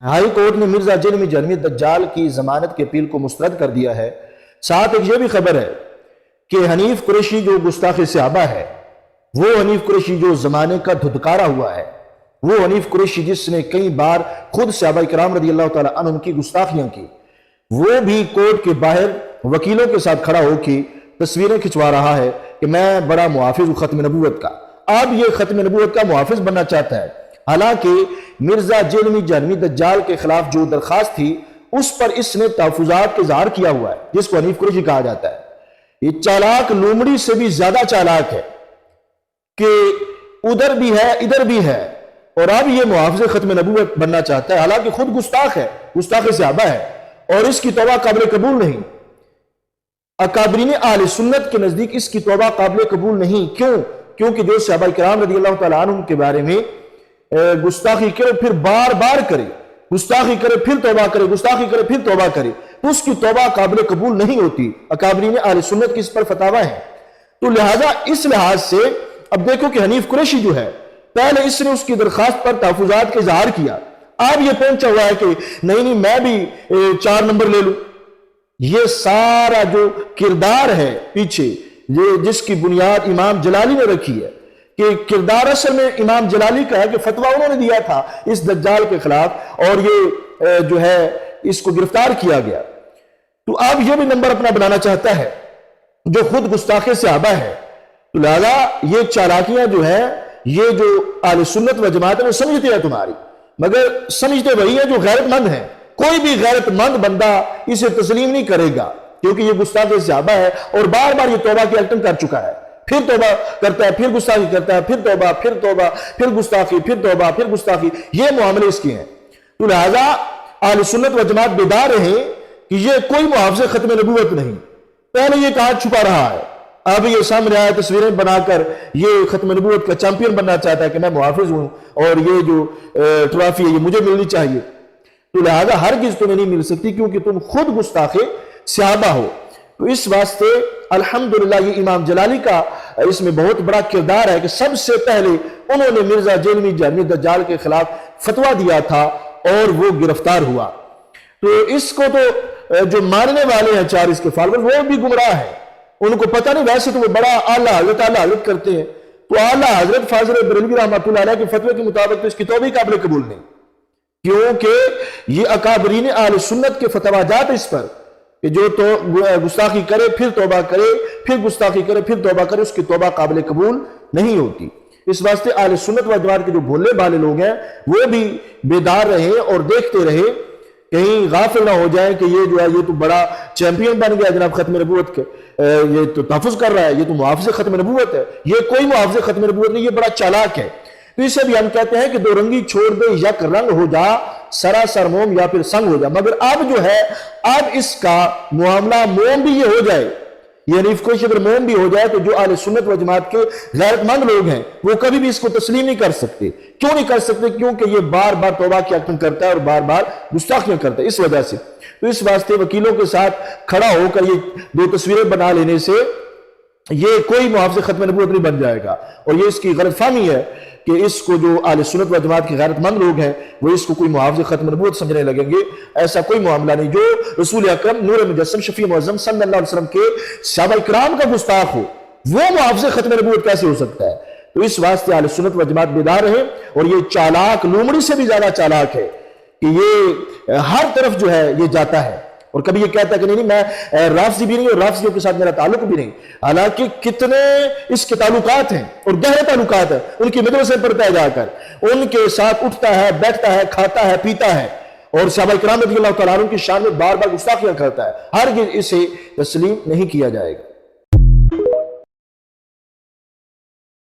High court نے مرزا جرمی جرمی دجال کی ضمانت کے اپیل کو مسترد کر دیا ہے۔ ساتھ ایک یہ بھی خبر ہے کہ حنیف قریشی جو گستاخ صحابہ ہے، وہ حنیف قریشی جو زمانے کا دھتکارا ہوا ہے، وہ حنیف قریشی جس نے کئی بار خود صحابہ کرام رضی اللہ تعالیٰ عنہ کی گستاخیاں کی، وہ بھی کورٹ کے باہر وکیلوں کے ساتھ کھڑا ہو کے تصویریں کھنچوا رہا ہے کہ میں بڑا محافظ ہوں ختم نبوت کا۔ اب یہ ختم نبوت کا محافظ بننا چاہتا ہے، حالانکہ مرزا جرمی جرمی دجال کے خلاف جو درخواست تھی اس پر اس نے تحفظات کا اظہار کیا ہوا ہے، جس کو حنیف قریشی کہا جاتا ہے۔ یہ چالاک لومڑی سے بھی زیادہ چالاک ہے کہ ادھر بھی ہے ادھر بھی ہے، اور اب یہ محافظ ختم نبوت بننا چاہتا ہے، حالانکہ خود گستاخ ہے، گستاخ صحابہ ہے، اور اس کی توبہ قابل قبول نہیں۔ اکابرین اہل سنت کے نزدیک اس کی توبہ قابل قبول نہیں۔ کیوں؟ کیونکہ جو صحابہ کرام رضی اللہ تعالیٰ عنہ کے بارے میں گستاخی کرے پھر بار بار کرے، گستاخی کرے پھر توبہ کرے، گستاخی کرے پھر توبہ کرے، تو اس کی توبہ قابل قبول نہیں ہوتی۔ اکابرین اہل سنت کی اس پر فتاوی ہے۔ تو لہٰذا اس لحاظ سے اب دیکھو کہ حنیف قریشی جو ہے، پہلے اس نے اس کی درخواست پر تحفظات کا اظہار کیا، اب یہ پہنچا ہوا ہے کہ نہیں میں بھی 4 نمبر لے لوں۔ یہ سارا جو کردار ہے پیچھے، جس کی بنیاد امام جلالی نے رکھی ہے، کہ کردار اصل میں امام جلالی کا ہے کہ فتویٰ انہوں نے دیا تھا اس دجال کے خلاف، اور یہ جو ہے اس کو گرفتار کیا گیا۔ تو اب یہ بھی نمبر اپنا بنانا چاہتا ہے جو خود گستاخ صحابہ ہے۔ تو لہذا یہ چالاکیاں جو ہیں، یہ جو اہل سنت و جماعت میں سمجھتے ہیں تمہاری، مگر سمجھتے وہی ہیں جو غیرت مند ہیں۔ کوئی بھی غیرت مند بندہ اسے تسلیم نہیں کرے گا، کیونکہ یہ گستاخ صحابہ ہے اور بار بار یہ توبہ کی ایکٹنگ کر چکا ہے، پھر توبہ کرتا ہے، پھر گستاخی کرتا ہے، پھر توبہ، پھر توبہ، پھر گستاخی، پھر توبہ، پھر گستاخی، یہ معاملے اس کے ہیں۔ تو لہذا اہل سنت و جماعت بیدار رہیں کہ یہ کوئی محافظ ختم نبوت نہیں۔ پہلے یہ کہا چھپا رہا ہے، اب یہ سامنے آیا تصویریں بنا کر یہ ختم نبوت کا چیمپئن بننا چاہتا ہے کہ میں محافظ ہوں اور یہ جو ٹرافی ہے یہ مجھے ملنی چاہیے۔ تو لہذا ہرگز تمہیں نہیں مل سکتی، کیونکہ تم خود گستاخ صحابہ ہو۔ تو اس واسطے الحمدللہ یہ امام جلالی کا اس میں بہت بڑا کردار ہے کہ سب سے پہلے انہوں نے مرزا جرمی جرمی دجال کے خلاف فتویٰ دیا تھا اور وہ گرفتار ہوا۔ تو اس کو تو جو ماننے والے ہیں 4 اس کے فالوور، وہ بھی گمراہ ہیں، ان کو پتہ نہیں، ویسے تو وہ بڑا اعلیٰ حضرت کرتے ہیں۔ تو اعلیٰ حضرت فاضل بریلوی رحمۃ اللہ علیہ کے فتوے کے مطابق تو اس کی توبہ قابل قبول نہیں، کیونکہ یہ اکابرین اہل سنت کے فتواجات اس پر کہ جو تو گستاخی کرے پھر توبہ کرے، پھر گستاخی کرے پھر توبہ کرے، اس کی توبہ قابل قبول نہیں ہوتی۔ اس واسطے اہل سنت و جماعت کے جو بھولے بھالے لوگ ہیں وہ بھی بیدار رہے اور دیکھتے رہے، کہیں غافل نہ ہو جائیں کہ یہ جو ہے یہ تو بڑا چیمپئن بن گیا جناب ختم نبوت کے، یہ تو تحفظ کر رہا ہے، یہ تو محافظ ختم نبوت ہے۔ یہ کوئی محافظ ختم نبوت نہیں، یہ بڑا چالاک ہے۔ تو اسے بھی ہم کہتے ہیں کہ 2 رنگی چھوڑ دے، یک رنگ ہو جا، سراسر موم یا پھر سنگ ہو جا۔ مگر اب جو ہے اب اس کا معاملہ موم بھی یہ ہو جائے، یہ حنیف قریشی اگر موم بھی ہو جائے تو جو اہل سنت و جماعت کے غیرت مند لوگ ہیں وہ کبھی بھی اس کو تسلیم نہیں کر سکتے۔ کیوں نہیں کر سکتے؟ کیونکہ یہ بار بار توبہ کی ایکٹنگ کرتا ہے اور بار بار گستاخیاں کرتا ہے، اس وجہ سے۔ تو اس واسطے وکیلوں کے ساتھ کھڑا ہو کر یہ 2 تصویریں بنا لینے سے یہ کوئی محافظ ختم نبوت نہیں بن جائے گا، اور یہ اس کی غلط فہمی ہے کہ اس کو جو اہل سنت و جماعت کے غیرت مند لوگ ہیں وہ اس کو کوئی محافظ ختم نبوت سمجھنے لگیں گے۔ ایسا کوئی معاملہ نہیں۔ جو رسول اکرم نور مجسم شفیع معظم صلی اللہ علیہ وسلم کے صحابہ کرام کا گستاخ ہو، وہ محافظ ختم نبوت کیسے ہو سکتا ہے؟ تو اس واسطے اہل سنت و جماعت بیدار رہے، اور یہ چالاک لومڑی سے بھی زیادہ چالاک ہے کہ یہ ہر طرف جو ہے یہ جاتا ہے، اور کبھی یہ کہتا ہے کہ نہیں میں رافضی بھی نہیں اور رافضیوں کے ساتھ میرا تعلق بھی نہیں، حالانکہ کتنے اس کے تعلقات ہیں اور گہرے تعلقات ہیں۔ ان کی مدرسے پڑھتا ہے، جا کر ان کے ساتھ اٹھتا ہے، بیٹھتا ہے، کھاتا ہے، پیتا ہے، اور صحابہ کرام رضی اللہ تعالیٰ عنہ کی شان میں بار بار گستاخیاں کرتا ہے۔ ہرگز اسے تسلیم نہیں کیا جائے گا۔